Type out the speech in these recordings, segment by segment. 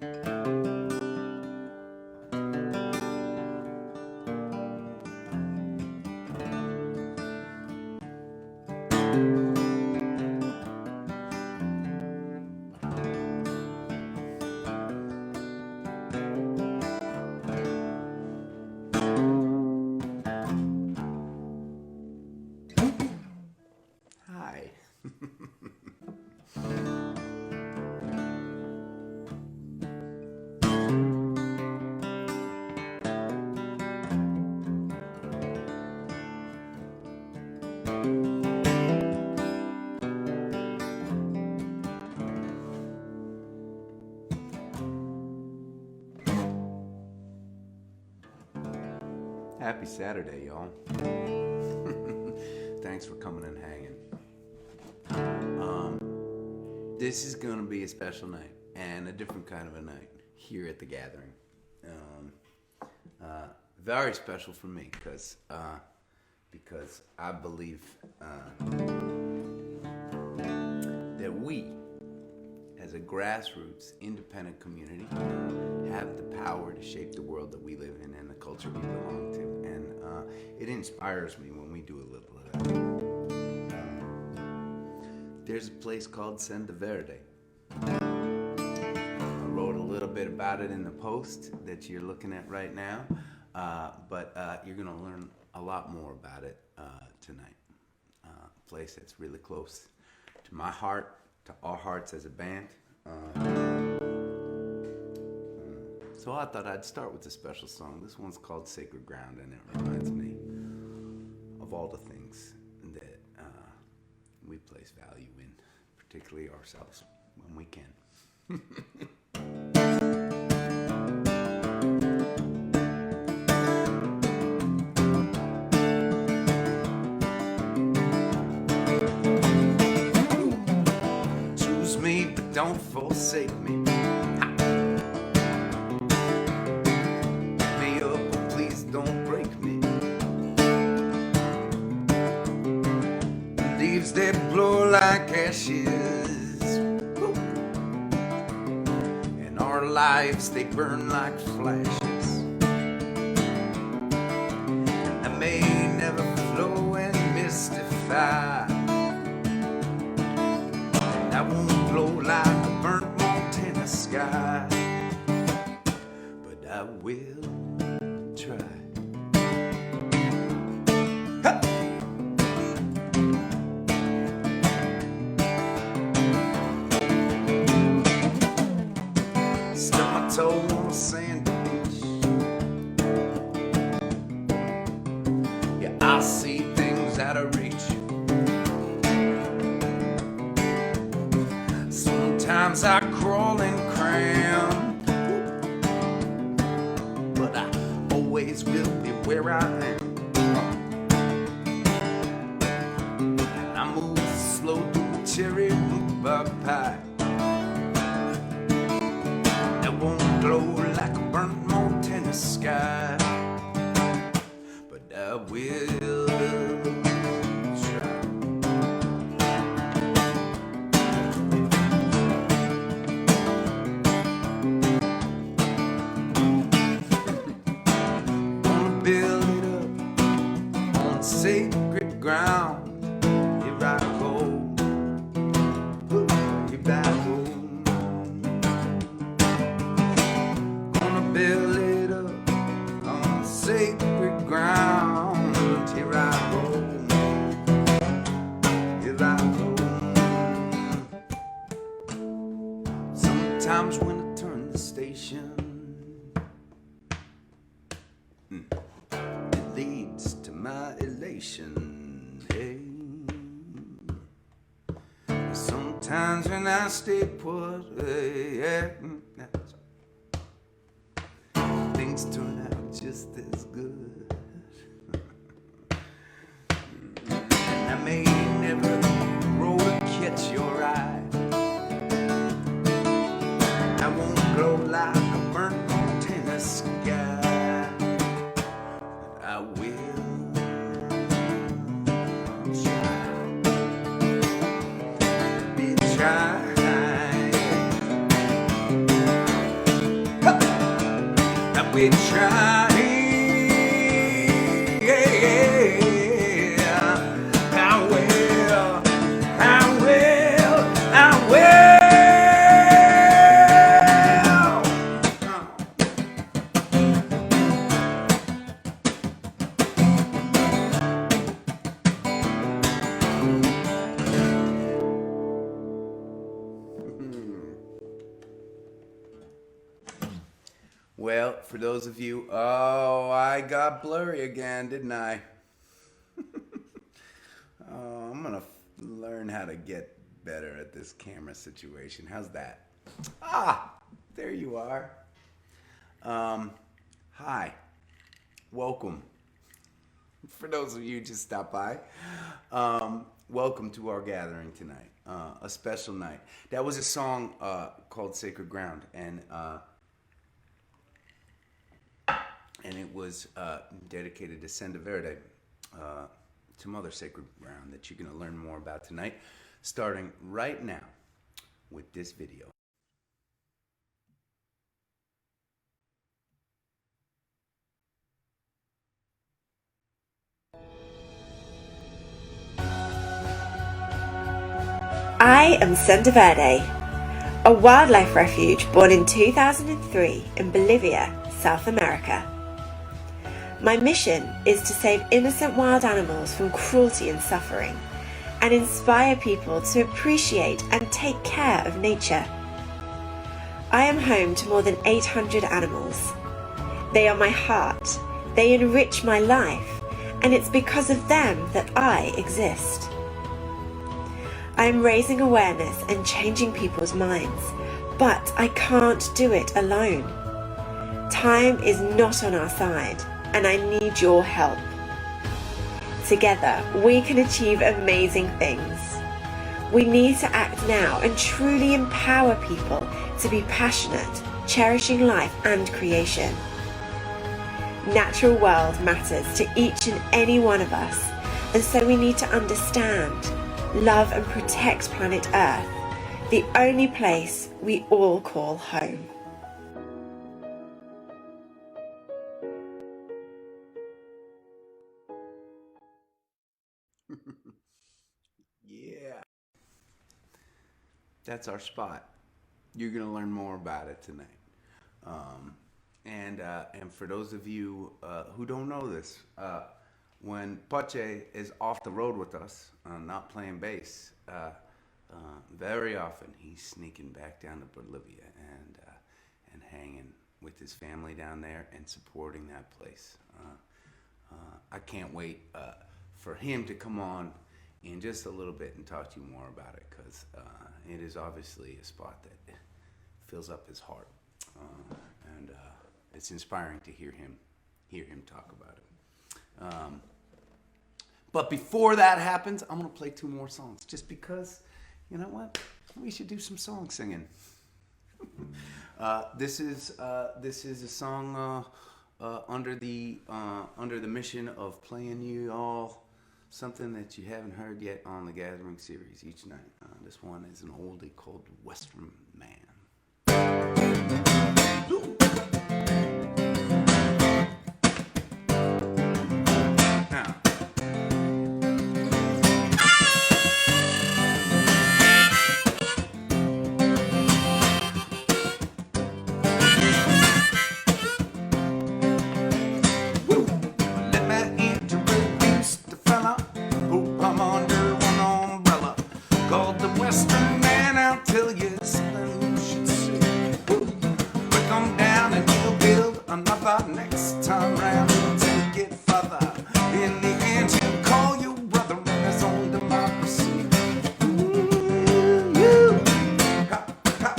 Hi. Happy Saturday, y'all. Thanks for coming and hanging. This is going to be a special night and a different kind of a night here at the gathering. Very special for me because I believe that we, as a grassroots, independent community, have the power to shape the world that we live in and the culture we belong to. And it inspires me when we do a little of that. There's a place called SENDA VERDE. I wrote a little bit about it in the post that you're looking at right now, but you're going to learn a lot more about it tonight. A place that's really close to my heart, to our hearts as a band. So I thought I'd start with a special song. This one's called Sacred Ground, and it reminds me of all the things that we place value in, particularly ourselves, when we can. Choose me, but don't forsake me. Leaves they blow like ashes, and our lives they burn like flashes. I may never flow and mystify, and I won't glow like a burnt Montana sky, but I will try. Toe on a sandy beach. Yeah, I see things out of reach. Sometimes I crawl and cram, but I always will be where I am. And I move slow through the cherry rhubarb pie. Won't glow like a burnt Montana sky, but I will try. Gonna build it up on sacred ground. Here I go, here I go. Build it up on sacred ground. Here I go, here I go. Sometimes when I turn the station, it leads to my elation. Hey. Sometimes when I stay put, things turn out just as good. And I may never roll or catch your eye. I won't glow like a burnt Montana sky. I will try. be trying. I will, I will, I will. Well, for those of you, oh, I got blurry again, didn't I? Oh, I'm gonna learn how to get better at this camera situation. How's that? Ah, there you are. Hi, welcome. For those of you who just stopped by, welcome to our gathering tonight. A special night. That was a song called "Sacred Ground," and it was dedicated to Senda Verde, to Mother Sacred Ground, that you're going to learn more about tonight, starting right now with this video. I am Senda Verde, a wildlife refuge born in 2003 in Bolivia, South America. My mission is to save innocent wild animals from cruelty and suffering, and inspire people to appreciate and take care of nature. I am home to more than 800 animals. They are my heart, they enrich my life, and it's because of them that I exist. I am raising awareness and changing people's minds, but I can't do it alone. Time is not on our side, and I need your help. Together, we can achieve amazing things. We need to act now and truly empower people to be passionate, cherishing life and creation. Natural world matters to each and any one of us, and so we need to understand, love and protect planet Earth, the only place we all call home. Yeah, that's our spot. You're going to learn more about it tonight. And for those of you who don't know this, when Poche is off the road with us, not playing bass, very often he's sneaking back down to Bolivia and hanging with his family down there and supporting that place. I can't wait for him to come on in just a little bit and talk to you more about it, because it is obviously a spot that fills up his heart, and it's inspiring to hear him talk about it. But before that happens, I'm gonna play 2 more songs, just because, you know what? We should do some song singing. This is a song under the mission of playing you all something that you haven't heard yet on the Gathering series each night. This one is an oldie called Western Man. Now, let me introduce the fella who come under one umbrella, called the Western Man. I'll tell you something you should see. We'll come down and he'll build another next time round. He'll take it further. In the end, he'll call you brother in his own democracy. Ha, ha.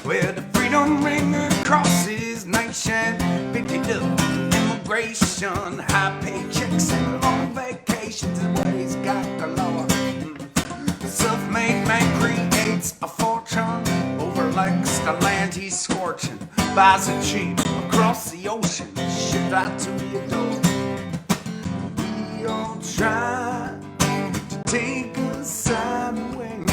Where the freedom ring across his nation, pick it up, immigration, high paychecks and long vacations is what he's got galore. The self-made man creates a fortune, overlikes the land he's scorching, buys it cheap across the ocean, shipped right to your door. We all try to take a side away.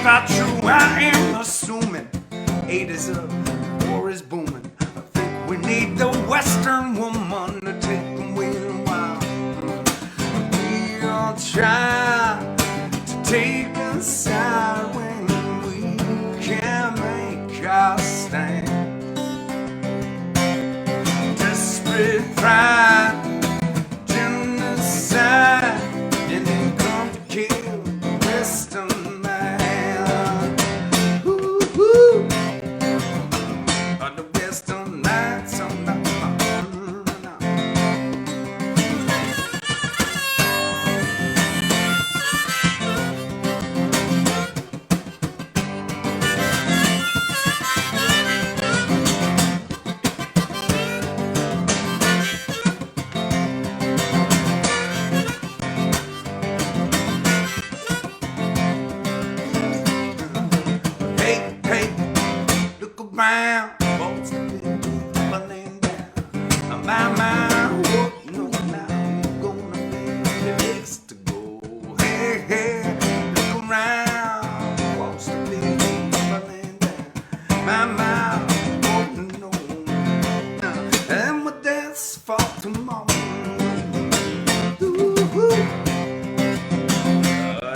not true, I am assuming. 8 is up, war is booming. I think we need the Western woman to take the wheel while we all try to take a side when we can't make our stand. Desperate pride, genocide, and then come to kill the Western man. Ooh, are the Western nights on the round, boats have been running down. My, what no now you gonna be next to go. Hey, hey, look around, boats have been running down. My, what no now, and what that's for tomorrow. Ooh,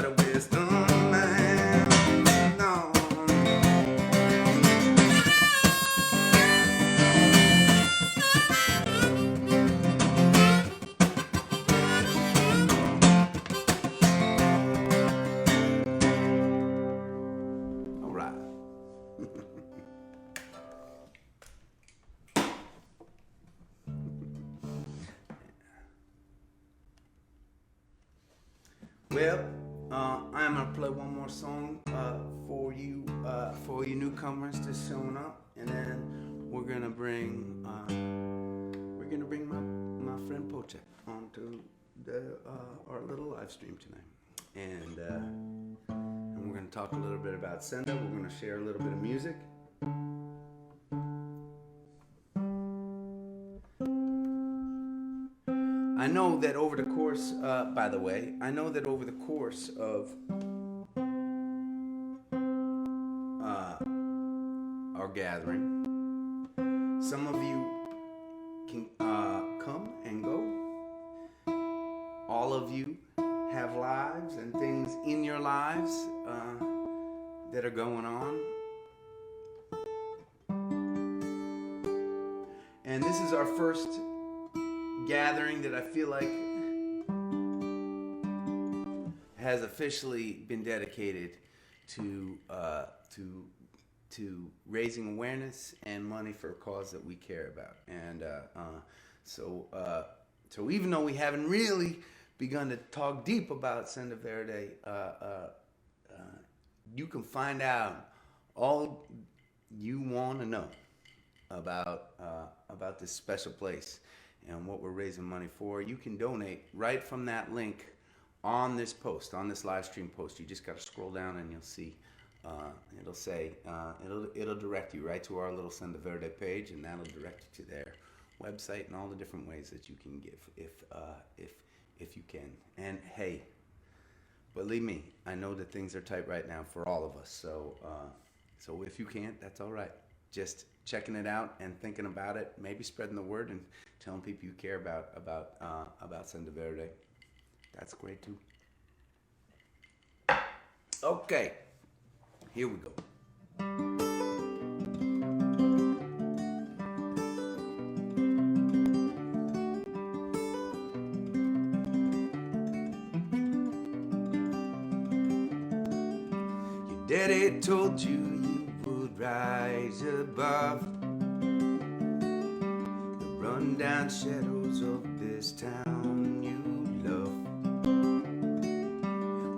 the wisdom man, no. Well, I'm gonna play one more song for you newcomers just showing up, and then we're gonna bring my friend Poche onto our little live stream tonight, and we're gonna talk a little bit about Senda. We're gonna share a little bit of music. I know that over the course, by the way, I know that over the course of our gathering, some of you can come and go. All of you have lives and things in your lives that are going on. And this is our first gathering that I feel like has officially been dedicated to raising awareness and money for a cause that we care about. And so even though we haven't really begun to talk deep about Senda Verde, you can find out all you want to know about this special place and what we're raising money for. You can donate right from that link on this post, on this live stream post. You just got to scroll down and you'll see, it'll say, it'll direct you right to our little Senda Verde page, and that'll direct you to their website and all the different ways that you can give if you can. And hey, believe me, I know that things are tight right now for all of us. So if you can't, that's all right. Just checking it out and thinking about it, maybe spreading the word and telling people you care about Senda Verde. That's great too. Okay, here we go. Your daddy told you you would rise above the rundown shadows of this town you love.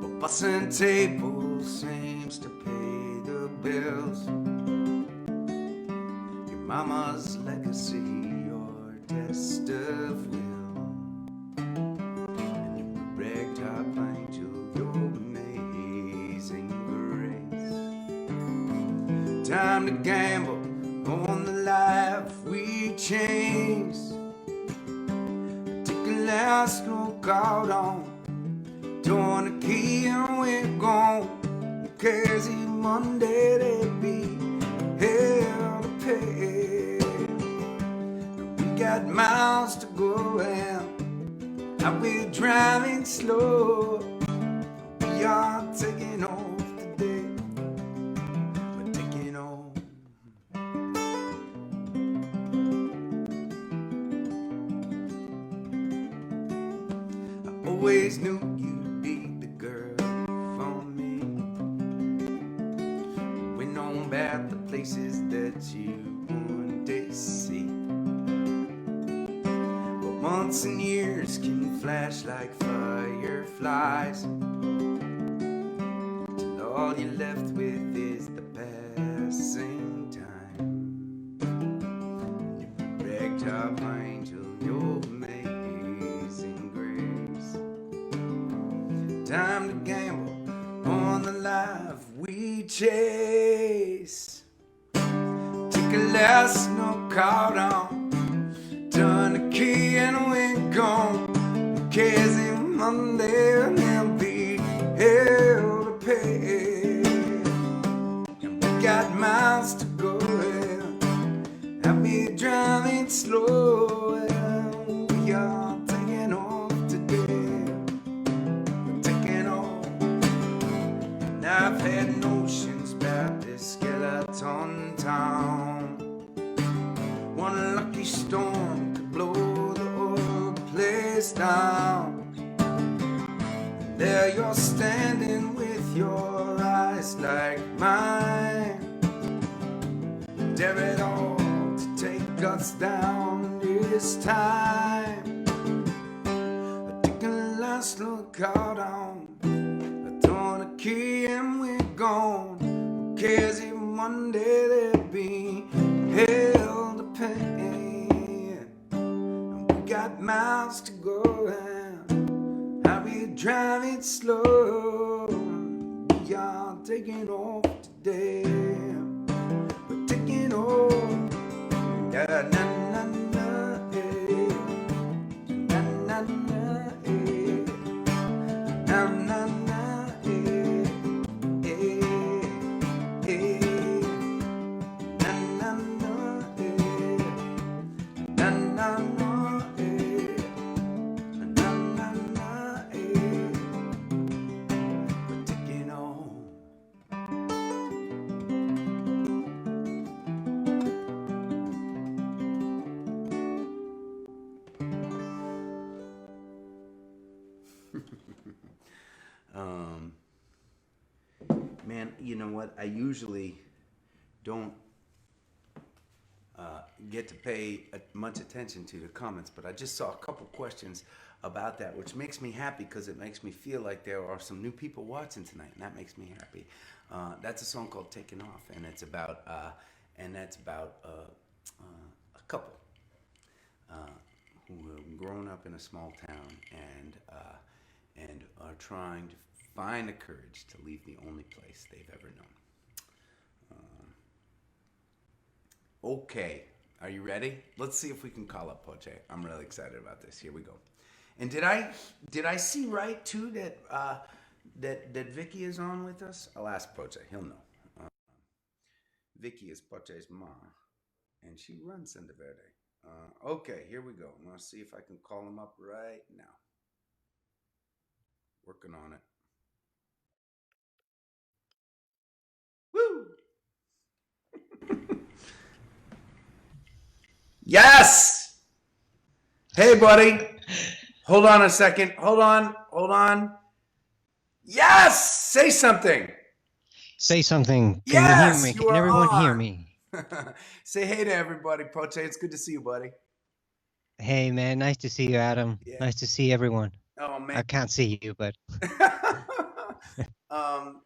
But bussing tables seems to pay the bills. Your mama's legacy, your test of will, and your ragtop angel, your amazing grace. Time to gamble on the life we chase. Take a last look out on, turn the key and we're gone. Okay. crazy Monday there'd be hell to pay. We got miles to go and I'll be driving slow. We are taking off today. We're taking off. I always knew you'd be the girl for me. We know about the places that you one day see. But months and years can flash like fireflies, till all you're left with is the passing time. You ragtop angel, your amazing grace. Time to gamble on the life we chase. Take a last no card on, turn the key and we're gone. Crazy Monday and there'll be hell to pay. And we got miles to go and I'll be driving slow. And we are taking off today. We're taking off. And I've had notions about this skeleton town. One lucky storm could blow the whole place down. And there you're standing with your eyes like mine. Dare it all to take us down this time. I take a last look out on, I turn a key and we're gone. Who cares if Monday there'd be hell to pay. And we got miles to go and I'll be driving slow. We are taking off today. We're taking off. Na na na na, eh. Na na na, eh. Na na na, eh. Eh, eh. Na na na, eh. Na na na, eh. Na na na, eh. We're taking off. Man, you know what? I usually don't get to pay much attention to the comments, but I just saw a couple questions about that, which makes me happy because it makes me feel like there are some new people watching tonight, and that makes me happy. That's a song called "Taking Off," and it's about a couple who have grown up in a small town and are trying to find the courage to leave the only place they've ever known. Okay, are you ready? Let's see if we can call up Poche. I'm really excited about this. Here we go. And did I see right too that Vicky is on with us? I'll ask Poche. He'll know. Vicky is Poche's mom, and she runs Senda Verde. Okay, here we go. I'm gonna see if I can call him up right now. Working on it. Woo! Yes! Hey, buddy. Hold on a second. Hold on. Yes! Say something. Say something. Can Yes, you hear me? you Can are everyone on. hear me? Say hey to everybody, Poche. It's good to see you, buddy. Hey, man. Nice to see you, Adam. Yeah. Nice to see everyone. Oh, I man. can't see you, but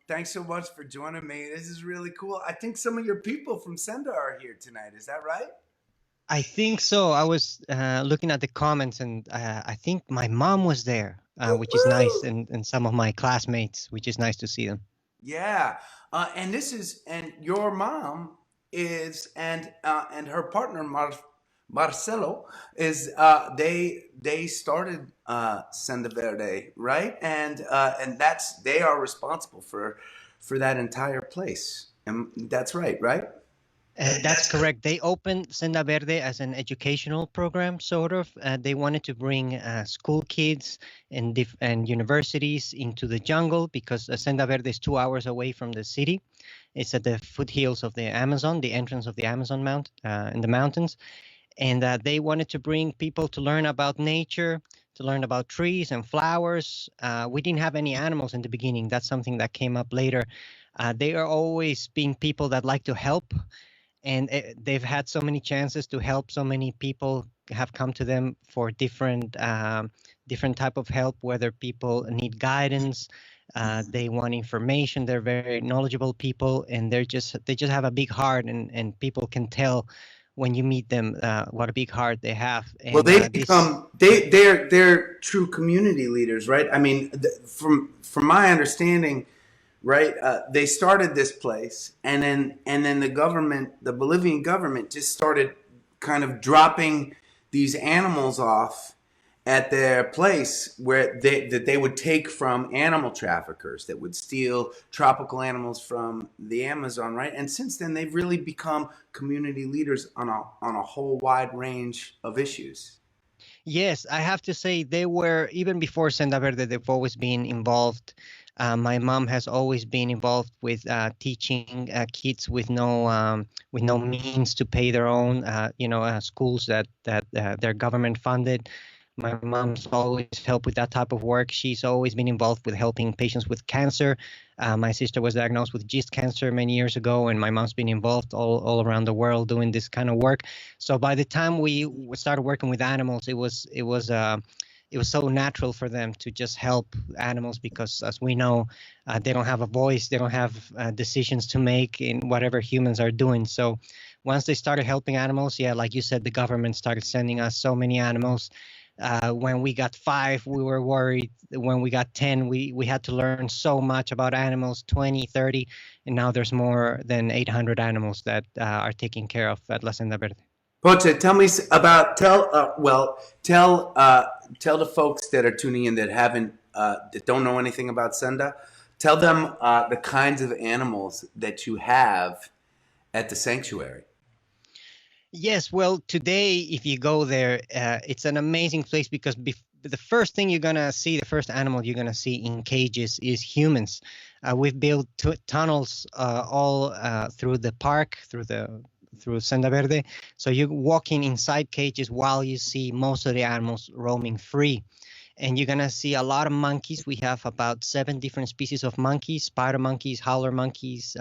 Thanks so much for joining me. This is really cool. I think some of your people from Senda are here tonight. Is that right? I think so. I was looking at the comments, and I think my mom was there, which is nice, Woo-hoo! and some of my classmates, which is nice to see them. Yeah. And your mom is, and her partner, Marcelo, is, they started Senda Verde, right? And they are responsible for that entire place. And that's right, right? That's correct. They opened Senda Verde as an educational program, sort of. They wanted to bring school kids and universities into the jungle because Senda Verde is 2 hours away from the city. It's at the foothills of the Amazon, the entrance of the Amazon in the mountains. And they wanted to bring people to learn about nature, to learn about trees and flowers. We didn't have any animals in the beginning. That's something that came up later. They are always being people that like to help, and they've had so many chances to help. So many people have come to them for different type of help, whether people need guidance, they want information. They're very knowledgeable people, and they just have a big heart, and people can tell when you meet them what a big heart they have. And, well, they've become they're true community leaders, right? I mean, from my understanding, right? They started this place, and then the Bolivian government, just started kind of dropping these animals off at their place where they would take from animal traffickers that would steal tropical animals from the Amazon, right? And since then, they've really become community leaders on a whole wide range of issues. Yes, I have to say they were, even before Senda Verde, they've always been involved. My mom has always been involved with teaching kids with no means to pay their own, schools that they're government funded. My mom's always helped with that type of work. She's always been involved with helping patients with cancer. My sister was diagnosed with yeast cancer many years ago, and my mom's been involved all around the world doing this kind of work. So by the time we started working with animals, it was so natural for them to just help animals because, as we know, they don't have a voice, they don't have decisions to make in whatever humans are doing. So once they started helping animals, yeah, like you said, the government started sending us so many animals. When we got 5, we were worried. When we got 10, we had to learn so much about animals, 20, 30, and now there's more than 800 animals that are taken care of at La Senda Verde. Poche, tell me about tell the folks that are tuning in that don't know anything about Senda. Tell them the kinds of animals that you have at the sanctuary. Yes, well, today, if you go there, it's an amazing place because the first thing you're going to see, the first animal you're going to see in cages is humans. We've built tunnels all through the park, through Senda Verde. So you're walking inside cages while you see most of the animals roaming free. And you're going to see a lot of monkeys. We have about 7 different species of monkeys: spider monkeys, howler monkeys,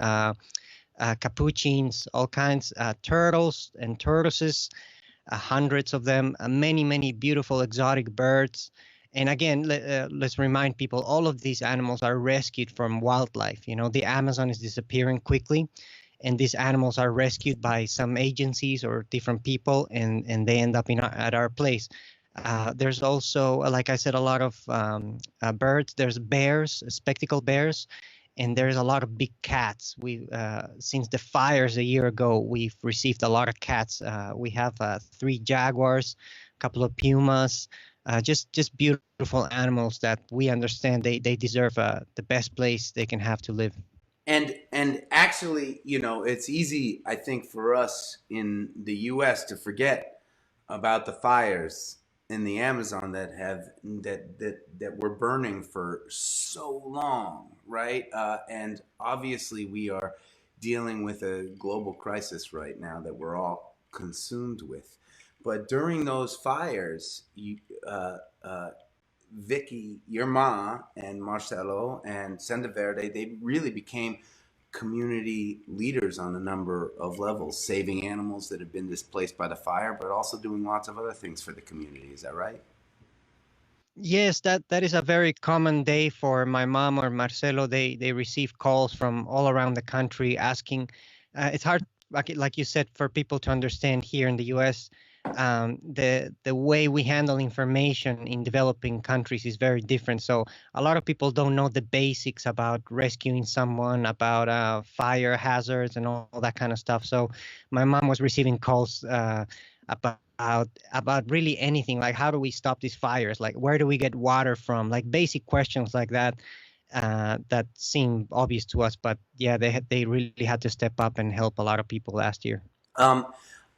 capuchins, all kinds, turtles and tortoises, hundreds of them, many beautiful exotic birds. And again, let's remind people, all of these animals are rescued from wildlife. You know, the Amazon is disappearing quickly, and these animals are rescued by some agencies or different people, and they end up at our place. There's also, like I said, a lot of birds. There's bears, spectacled bears, and there's a lot of big cats. We since the fires a year ago, we've received a lot of cats. We have 3 jaguars, a couple of pumas, just beautiful animals that we understand they deserve the best place they can have to live. And actually, you know, it's easy, I think, for us in the U.S. to forget about the fires in the Amazon that were burning for so long, right? And obviously, we are dealing with a global crisis right now that we're all consumed with. But during those fires, Vicky, your ma, and Marcelo and Senda Verde, they really became community leaders on a number of levels, saving animals that have been displaced by the fire, but also doing lots of other things for the community. Is that right? Yes, that is a very common day for my mom or Marcelo. They receive calls from all around the country asking. It's hard, like you said, for people to understand here in the U.S. The way we handle information in developing countries is very different. So a lot of people don't know the basics about rescuing someone, about fire hazards and all that kind of stuff. So my mom was receiving calls about really anything, like how do we stop these fires, like where do we get water from, like basic questions like that. that seemed obvious to us. But yeah, they really had to step up and help a lot of people last year. Um,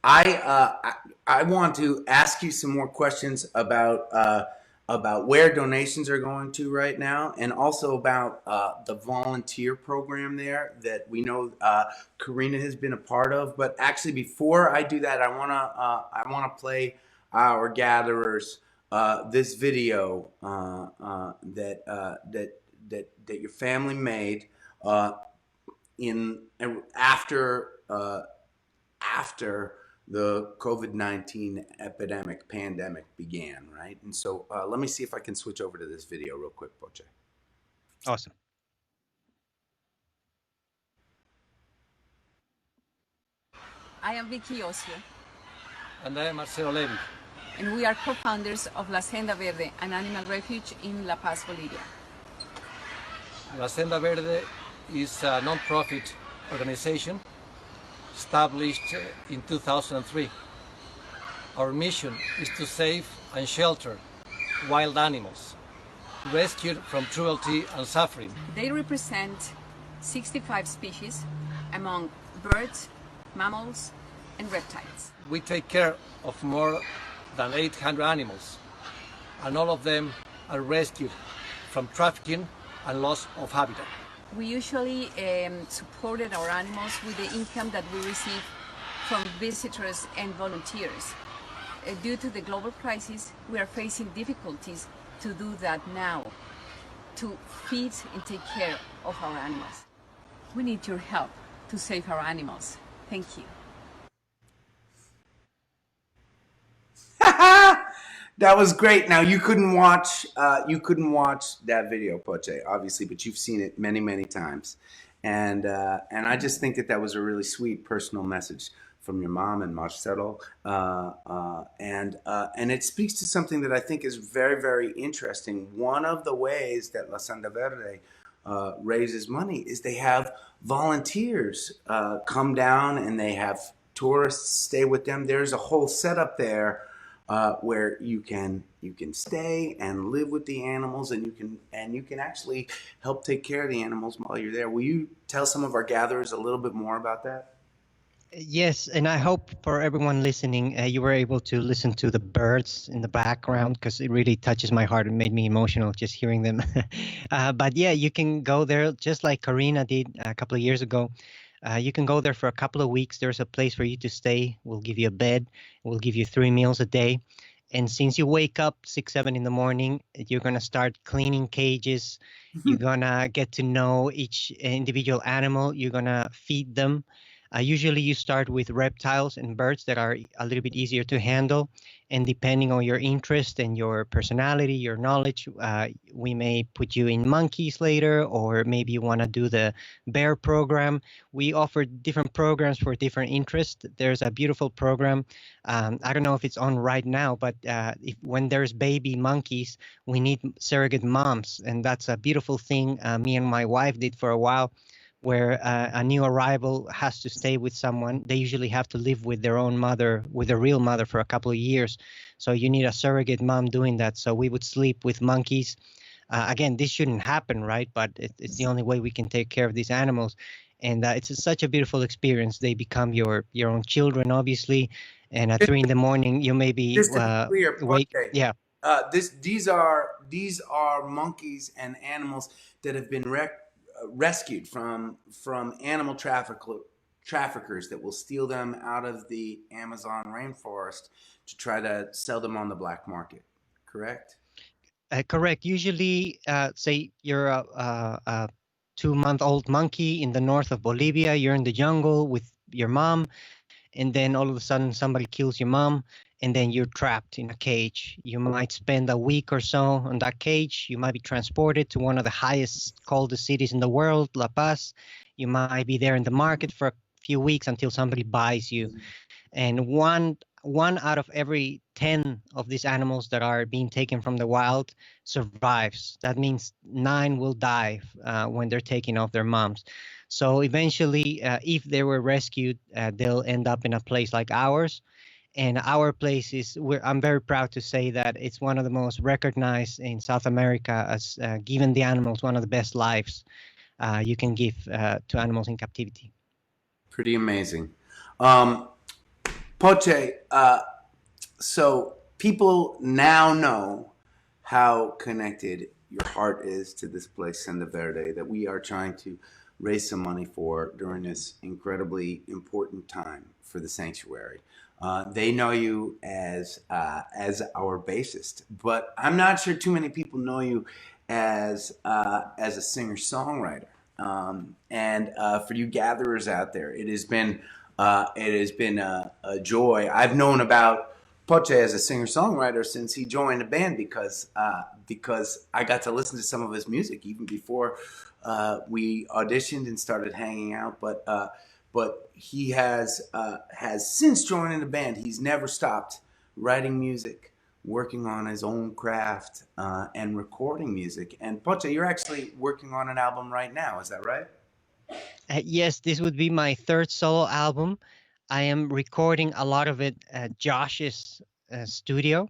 I want to ask you some more questions about where donations are going to right now, and also about the volunteer program there that we know Karina has been a part of. But actually, before I do that, I wanna play our gatherers this video that your family made in after the COVID-19 pandemic began, right? And so let me see if I can switch over to this video real quick, Poche. Awesome. I am Vicky Osio. And I am Marcelo Levy. And we are co-founders of La Senda Verde, an animal refuge in La Paz, Bolivia. La Senda Verde is a non-profit organization established in 2003. Our mission is to save and shelter wild animals, rescued from cruelty and suffering. They represent 65 species among birds, mammals, and reptiles. We take care of more than 800 animals, and all of them are rescued from trafficking and loss of habitat. We usually supported our animals with the income that we receive from visitors and volunteers. Due to the global crisis, we are facing difficulties to do that now, to feed and take care of our animals. We need your help to save our animals. Thank you. That was great. Now you couldn't watch that video, Poche, obviously, but you've seen it many, many times, and I just think that was a really sweet personal message from your mom and Marcelo, and it speaks to something that I think is very, very interesting. One of the ways that La Senda Verde raises money is they have volunteers come down, and they have tourists stay with them. There's a whole setup there where you can stay and live with the animals, and you can actually help take care of the animals while you're there. Will you tell some of our gatherers a little bit more about that? Yes, and I hope for everyone listening, you were able to listen to the birds in the background, because it really touches my heart. It made me emotional just hearing them. But yeah, you can go there just like Karina did a couple of years ago. You can go there for a couple of weeks. There's a place for you to stay. We'll give you a bed. We'll give you 3 meals a day. And since you wake up 6, 7 in the morning, you're going to start cleaning cages. You're going to get to know each individual animal. You're going to feed them. Usually you start with reptiles and birds that are a little bit easier to handle. And depending on your interest and your personality, your knowledge, we may put you in monkeys later, or maybe you want to do the bear program. We offer different programs for different interests. There's a beautiful program. I don't know if it's on right now, but when there's baby monkeys, we need surrogate moms. And that's a beautiful thing me and my wife did for a while, where a new arrival has to stay with someone. They usually have to live with their own mother, with a real mother, for a couple of years. So you need a surrogate mom doing that. So we would sleep with monkeys. Again, this shouldn't happen, right? But it's the only way we can take care of these animals. And it's such a beautiful experience. They become your own children, obviously. And at 3 in the morning, you may be Just to be clear, wake. okay. Yeah. These are monkeys and animals that have been rescued from animal traffickers that will steal them out of the Amazon rainforest to try to sell them on the black market. Correct? Correct. Usually, say you're a 2-month-old monkey in the north of Bolivia. You're in the jungle with your mom, and then all of a sudden somebody kills your mom, and then you're trapped in a cage. You might spend a week or so on that cage. You might be transported to one of the highest, coldest cities in the world, La Paz. You might be there in the market for a few weeks until somebody buys you. And one out of every 10 of these animals that are being taken from the wild survives. That means 9 will die when they're taken off their moms. So eventually, if they were rescued, they'll end up in a place like ours. And our place is, I'm very proud to say that it's one of the most recognized in South America as giving the animals one of the best lives you can give to animals in captivity. Pretty amazing. Poche, so people now know how connected your heart is to this place, Senda Verde, that we are trying to raise some money for during this incredibly important time for the sanctuary. They know you as our bassist, but I'm not sure too many people know you as a singer-songwriter. And for you gatherers out there, it has been a joy. I've known about Poche as a singer-songwriter since he joined the band because I got to listen to some of his music even before we auditioned and started hanging out. But he has since joining the band. He's never stopped writing music, working on his own craft, and recording music. And Poche, you're actually working on an album right now. Is that right? Yes, this would be my third solo album. I am recording a lot of it at Josh's studio,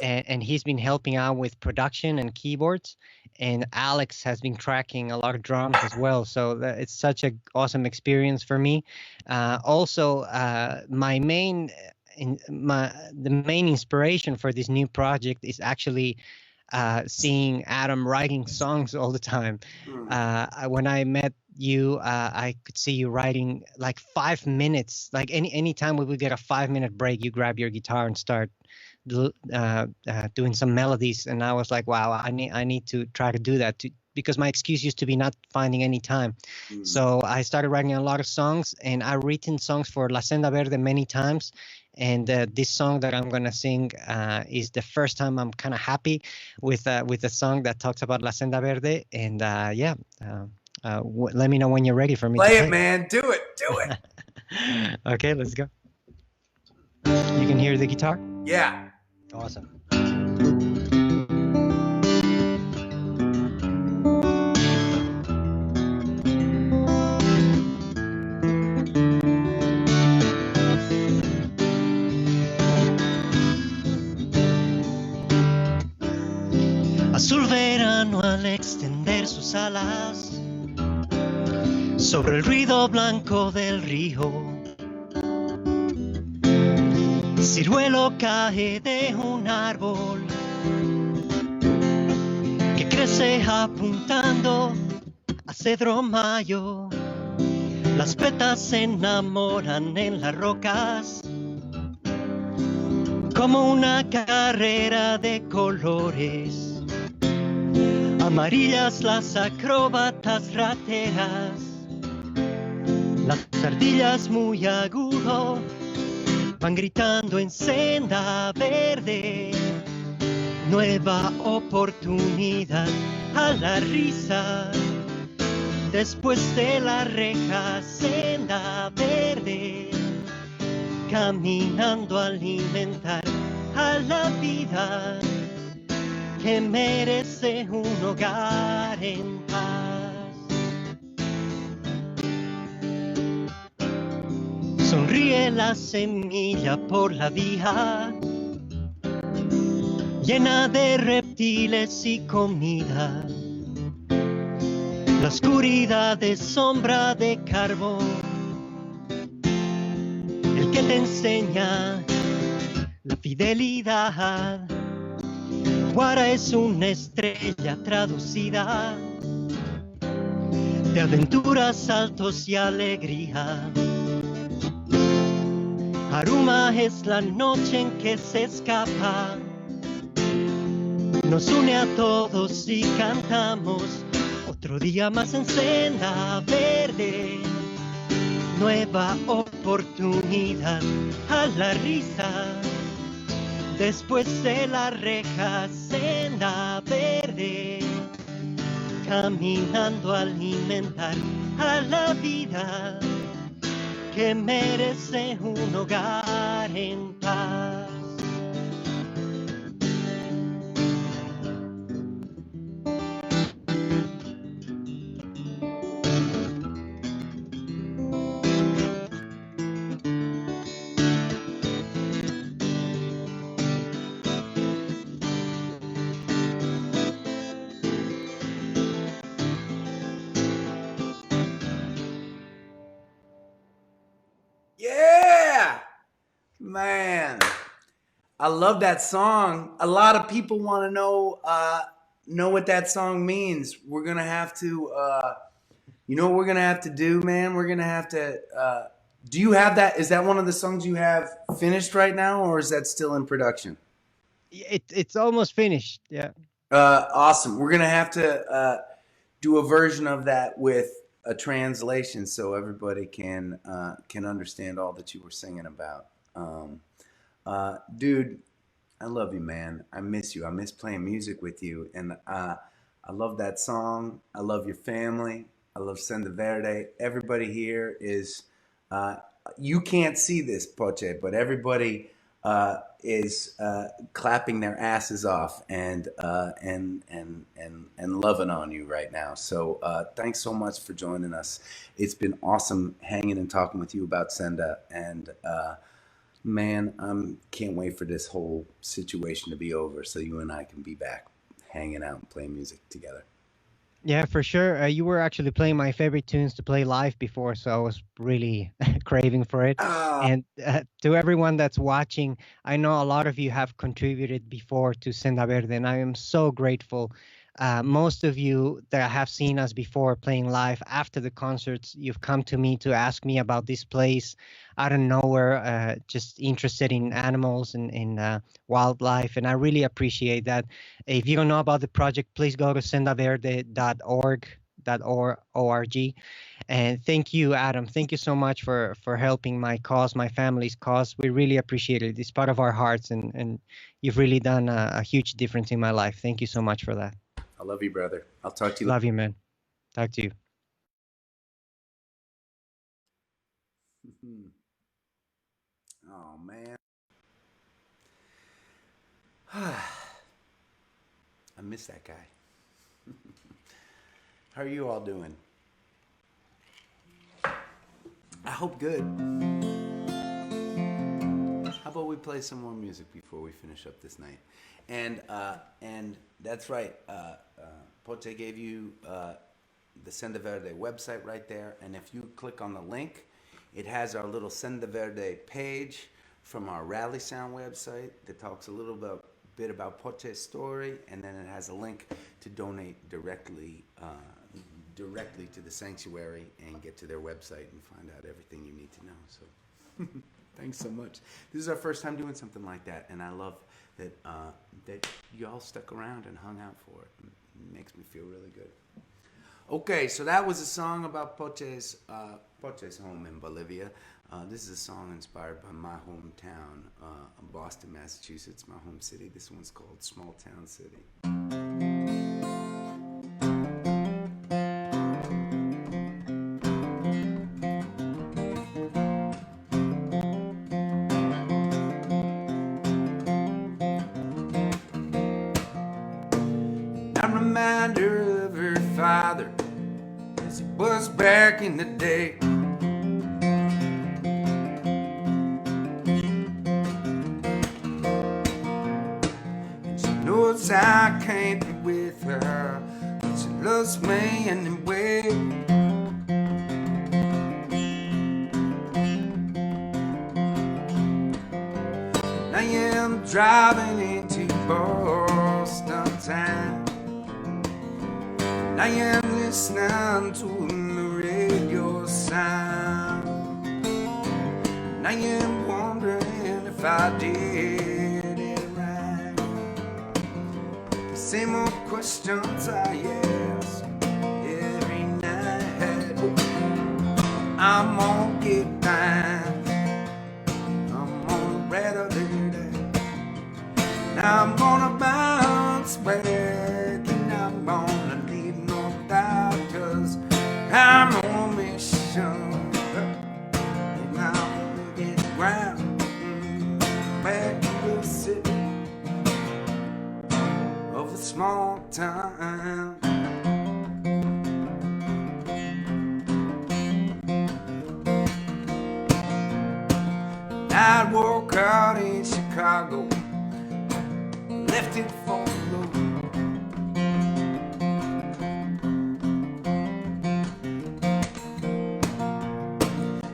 and he's been helping out with production and keyboards. And Alex has been tracking a lot of drums as well. So it's such an awesome experience for me. Also, the main inspiration for this new project is actually seeing Adam writing songs all the time. When I met you, I could see you writing like 5 minutes. Like any time we would get a 5-minute break, you grab your guitar and start doing some melodies. And I was like, wow, I need to try to do that because my excuse used to be not finding any time. So I started writing a lot of songs, and I've written songs for La Senda Verde many times. And this song that I'm gonna sing is the first time I'm kind of happy with a song that talks about La Senda Verde. And let me know when you're ready for me. Play it, man. Do it. Okay, let's go. You can hear the guitar? Yeah. Awesome. Azul verano al extender sus alas sobre el ruido blanco del río. Ciruelo cae de un árbol que crece apuntando a cedro mayo. Las vetas se enamoran en las rocas como una carrera de colores. Amarillas las acróbatas rateras, las ardillas muy agudo van gritando en senda verde. Nueva oportunidad a la risa después de la reja. Senda verde, caminando a alimentar a la vida que merece un hogar en paz. Sonríe la semilla por la vía, llena de reptiles y comida. La oscuridad es sombra de carbón, el que te enseña la fidelidad. Guara es una estrella traducida de aventuras, saltos y alegría. Aruma es la noche en que se escapa, nos une a todos y cantamos otro día más en senda verde. Nueva oportunidad a la risa después de la reja. Senda verde, caminando a alimentar a la vida que merece un hogar en paz. Man, I love that song. A lot of people want to know what that song means. We're gonna have to, you know what we're gonna have to do, man? We're gonna have to. Do you have that? Is that one of the songs you have finished right now, or is that still in production? It's almost finished. Yeah. Awesome. We're gonna have to do a version of that with a translation, so everybody can understand all that you were singing about. Dude, I love you, man. I miss you. I miss playing music with you, and I love that song. I love your family. I love Senda Verde. Everybody here is. You can't see this, Poche, but everybody is clapping their asses off and loving on you right now. So thanks so much for joining us. It's been awesome hanging and talking with you about Senda, and man, can't wait for this whole situation to be over so you and I can be back hanging out and playing music together. Yeah, for sure. You were actually playing my favorite tunes to play live before, so I was really craving for it. And to everyone that's watching, I know a lot of you have contributed before to Senda Verde, and I am so grateful. Most of you that have seen us before playing live after the concerts, you've come to me to ask me about this place out of nowhere, just interested in animals and in wildlife, and I really appreciate that. If you don't know about the project, please go to sendaverde.org. And thank you, Adam. Thank you so much for helping my cause, my family's cause. We really appreciate it. It's part of our hearts, and you've really done a huge difference in my life. Thank you so much for that. I love you, brother. I'll talk to you. Love you, man. Talk to you. Oh, man. I miss that guy. How are you all doing? I hope good. How about we play some more music before we finish up this night? And that's right. Poche gave you the Senda Verde website right there. And if you click on the link, it has our little Senda Verde page from our Rally Sound website that talks a little bit about Poche's story, and then it has a link to donate directly to the sanctuary and get to their website and find out everything you need to know. So thanks so much. This is our first time doing something like that, and I love that that you all stuck around and hung out for it. It makes me feel really good. Okay, so that was a song about Poche's home in Bolivia. This is a song inspired by my hometown, Boston, Massachusetts, my home city. This one's called Small Town City. I'm a reminder of her father as it was back in the day. I can't be with her, but she loves me anyway. And I am driving into Boston town, and I am listening to the radio sound, and I am wondering if I did. Same old questions I ask every night. I'm gonna get mine. I'm gonna rattle it. I'm gonna bounce back, and I'm gonna leave no doubt, 'cause I'm on a mission, and I'm gonna get ground back to the city of a small town. I woke out in Chicago, left it for the road.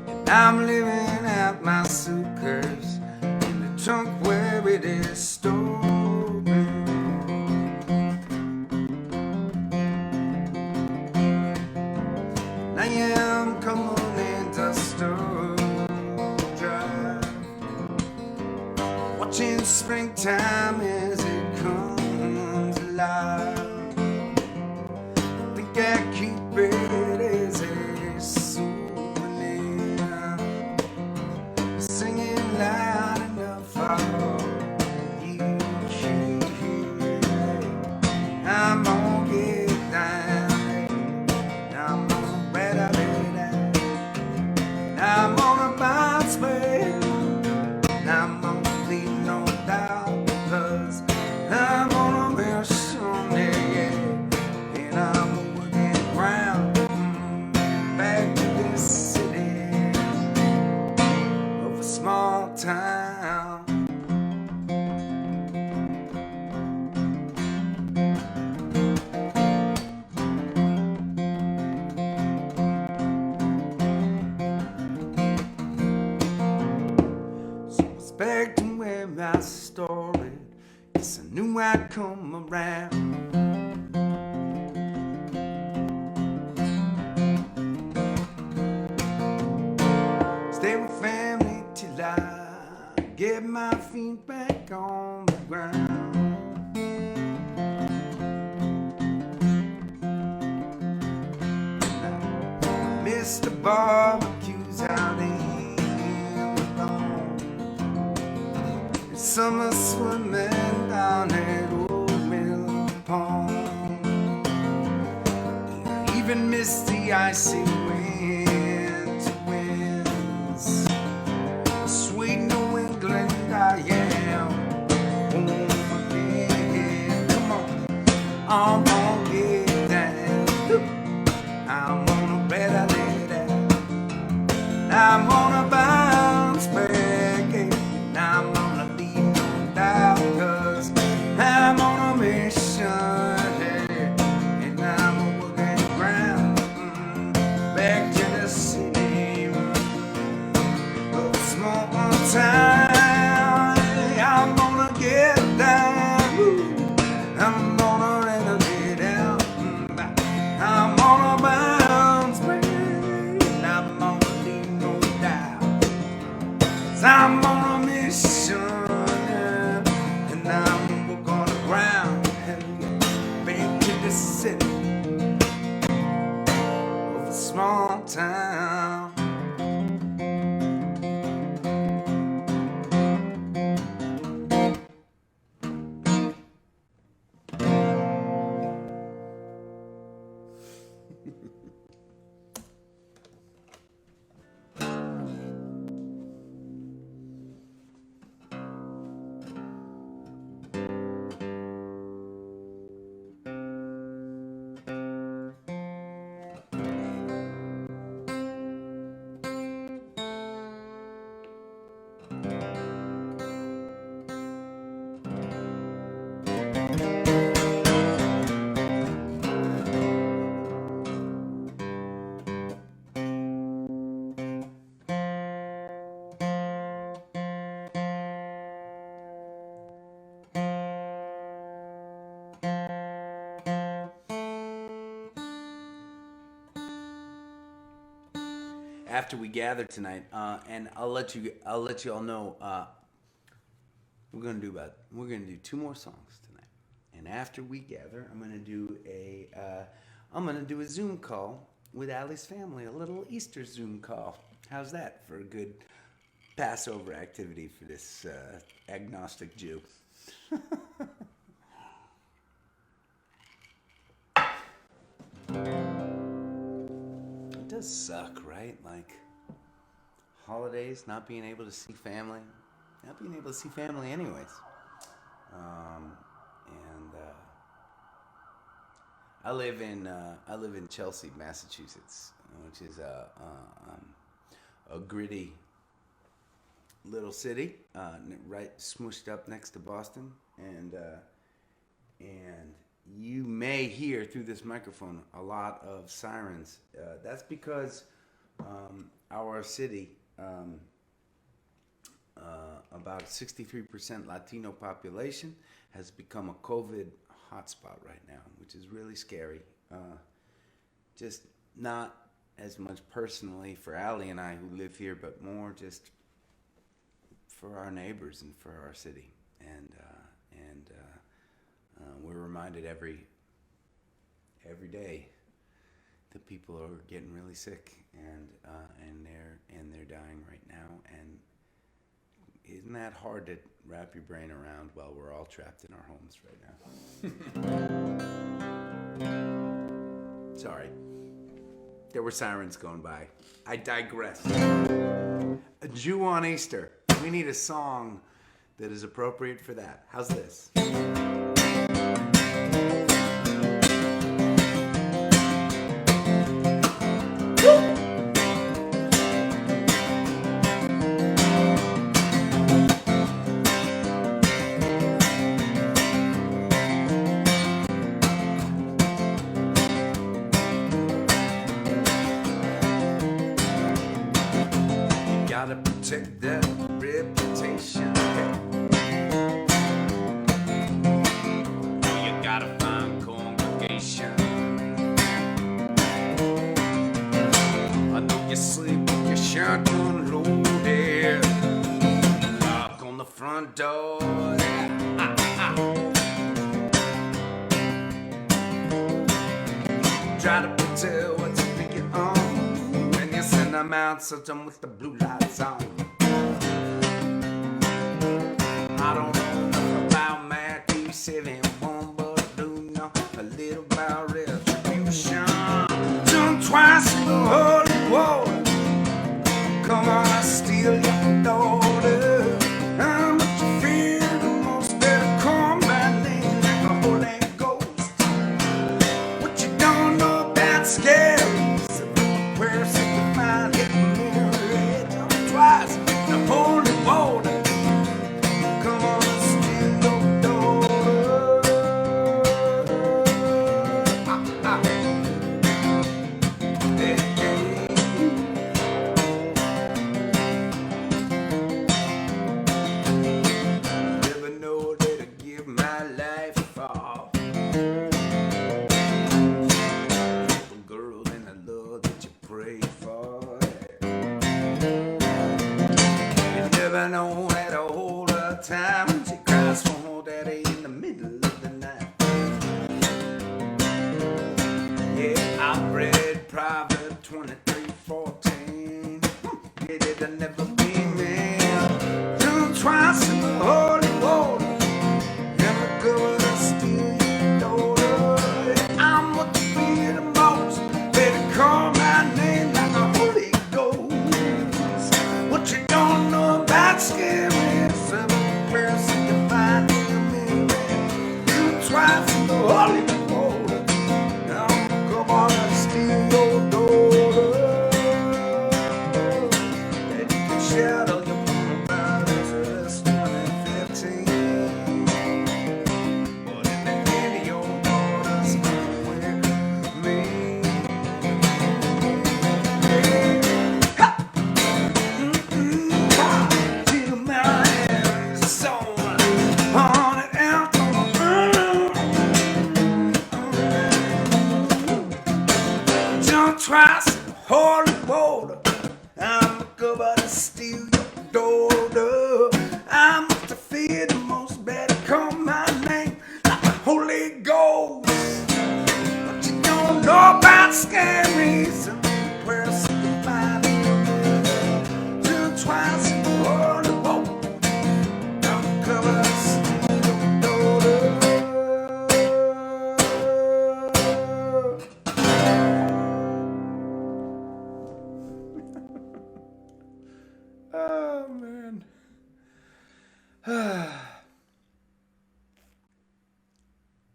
And I'm living out my suitcase springtime as it comes alive. I think I keep it as a souvenir, singing loud enough for you to hear. I'm gonna get down, I'm gonna better it. I'm gonna bounce back, I'm gonna leave no doubt, 'cause I'm gonna be someday, yeah. And I'm working round back to this city of a small town. So it's back to where I started. Guess I knew I'd come around. Stay with family till I get my feet back on the ground. Miss the barbecues out in the lawn, summer swimming down at Old Mill Pond. Even miss the icy winter winds. Sweet New England, I am home again. Come on, I'm gonna get down. I'm gonna better lay down. I'm gonna bounce back, and I'm gonna leave no doubt, 'cause I'm on a mission, and I'm working ground back to the city of a small town. I'm gonna get down, I'm gonna let it lay down. I'm gonna bounce back, and I'm gonna leave no doubt, 'cause I'm on a mission, and I'm working the ground back to the city of a small town. After we gather tonight, and I'll let you all know, we're gonna do 2 more songs tonight, and after we gather, I'm gonna do a Zoom call with Allie's family, a little Easter Zoom call. How's that for a good Passover activity for this agnostic Jew? It does suck, right? Like holidays, not being able to see family, anyways. And I live in Chelsea, Massachusetts, which is a gritty little city, right smushed up next to Boston, and you may hear through this microphone a lot of sirens. That's because our city, about 63% Latino population, has become a COVID hotspot right now, which is really scary. Just not as much personally for Allie and I who live here, but more just for our neighbors and for our city. we're reminded every day that people are getting really sick, and they're dying right now. And isn't that hard to wrap your brain around while we're all trapped in our homes right now? Sorry. There were sirens going by. I digress. A Jew on Easter. We need a song that is appropriate for that. How's this? Gotta protect that reputation. You gotta find congregation. I know you sleep with your shotgun loaded. Knock on the front door. Try to tell what's picking on. Send them out, so them with the blue lights on. I don't know nothing about Matthew 7:1, but I do know a little about retribution. Done twice in the holy water. Come on, I steal your daughter. I'm what you fear the most. Better call my name like the Holy Ghost. What you don't know about scary? Where's twice the holy water. Come on, steal your daughter. Hey, hey. Never know that I give my life for a girl and the love that you pray for. Never know how to hold her time when she cries for her daddy in the middle of the night. Yeah, I read Proverbs 23:14. Yeah, that'll never be me. Done twice in the holy water. Never gonna steal your daughter. I'm what you fear the most. Better call my name like a Holy Ghost. What you don't know about scary, seven prayers in the fire in the mirror. You twice in the holy water. Now come on and steal your daughter. And you can shadow your mama about Exodus 1:15. But in the end of your daughter's with me. Twice holy water. I'm about to steal your daughter. I'm to fear the most. Better call my name like the Holy Ghost. But you don't know about scaries and prayers in the fire. Twice holy water. I'm about to steal your daughter. Oh, man.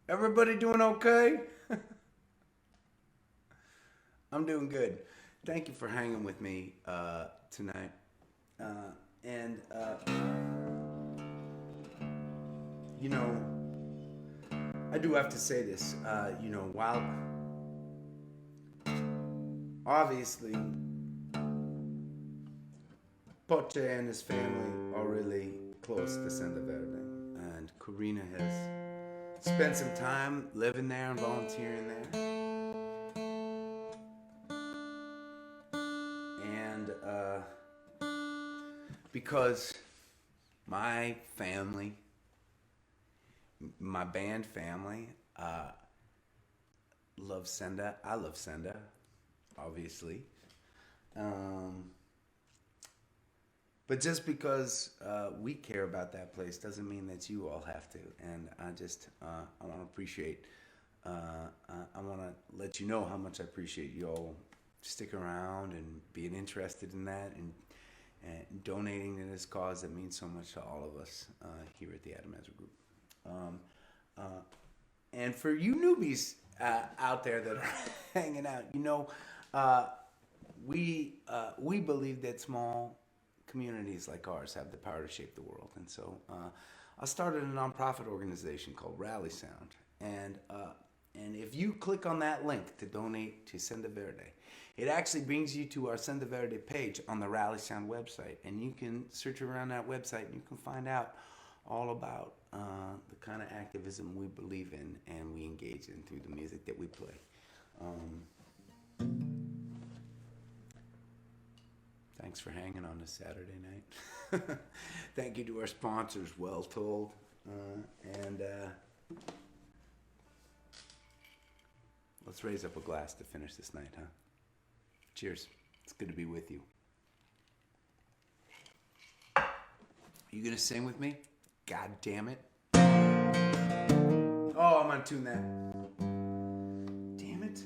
Everybody doing okay? I'm doing good. Thank you for hanging with me tonight. You know, I do have to say this. You know, while obviously Poche and his family are really close to Senda Verde, and Karina has spent some time living there and volunteering there. And because my family my band family loves Senda. I love Senda, obviously. But just because we care about that place doesn't mean that you all have to. And I just, I want to appreciate, I want to let you know how much I appreciate you all sticking around and being interested in that and donating to this cause that means so much to all of us here at the Adam Ezra Group. And for you newbies out there that are hanging out, you know, we believe that small communities like ours have the power to shape the world. And so I started a nonprofit organization called Rally Sound. And if you click on that link to donate to Senda Verde, it actually brings you to our Senda Verde page on the Rally Sound website. And you can search around that website and you can find out all about the kind of activism we believe in and we engage in through the music that we play. Thanks for hanging on this Saturday night. Thank you to our sponsors, Well Told. Let's raise up a glass to finish this night, huh? Cheers. It's good to be with you. You gonna sing with me? God damn it. Oh, I'm gonna tune that. Damn it.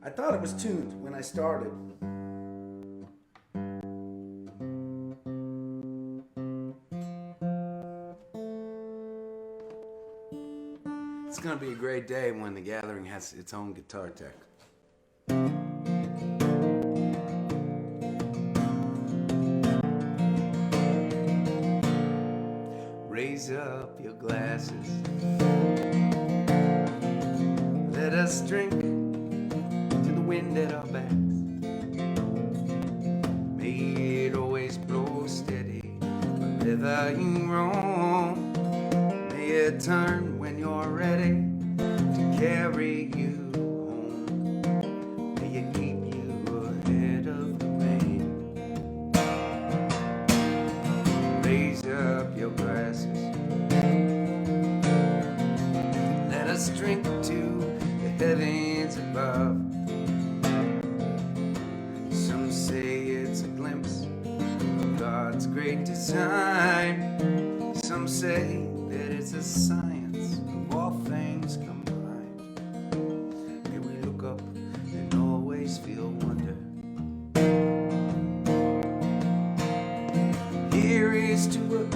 I thought it was tuned when I started. It's gonna be a great day when the gathering has its own guitar tech. Raise up your glasses. Let us drink to the wind at our backs. May it always blow steady wherever you roam. May it turn when you're ready to carry you home. May it keep you ahead of the rain. Raise up your glasses. Let us drink to the heavens above. Some say it's a glimpse of God's great design. Some say that it's a science of all things combined. May we look up and always feel wonder. Here is to us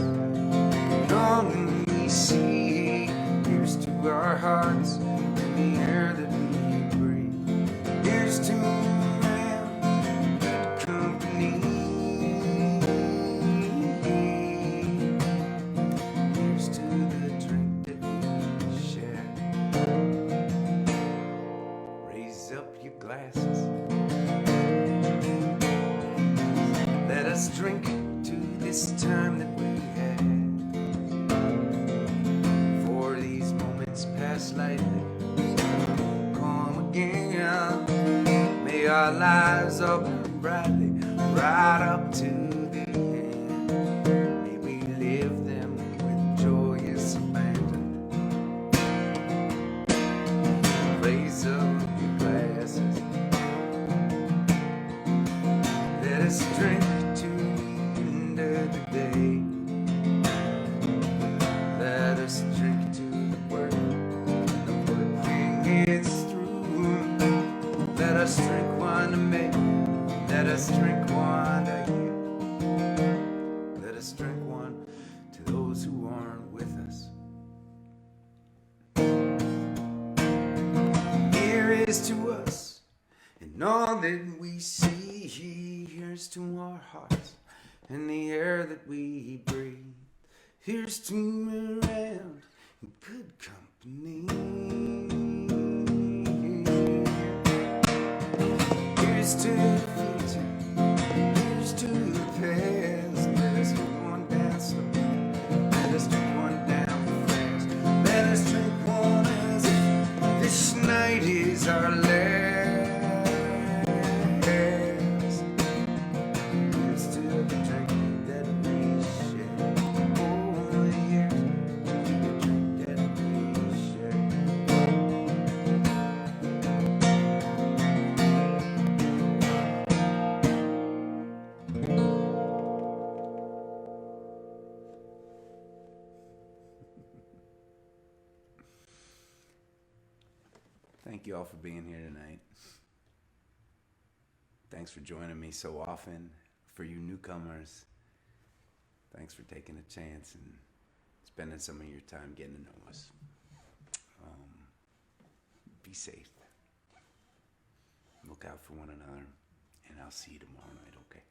all that we see. Here's to our hearts and the air that we breathe. Here's to good company. Here's to the drink that we share. Raise up your glasses. Let us drink to this time that we had. For these moments pass lightly, come again. May our lives all burn brightly, right up to the end. May we live them with joyous abandon. Raise up your glasses. Let us drink to the end of the day. Let us drink to the work. The working is through. Let us drink one to me. Let us drink one to you. Let us drink one to those who aren't with us. Here is to us and all that we see. Here's to our hearts and the air that we breathe. Here's to around good company. Here's to the future. Here's to the past. Let us drink one down slow. Let us drink one down fast. Let us drink one as if this night is our last. Here's to the drink that we share. Oh, here's to the drink Thank you all for being here tonight. Thanks for joining me so often. For you newcomers, thanks for taking a chance and spending some of your time getting to know us. Be safe. Look out for one another, and I'll see you tomorrow night, okay?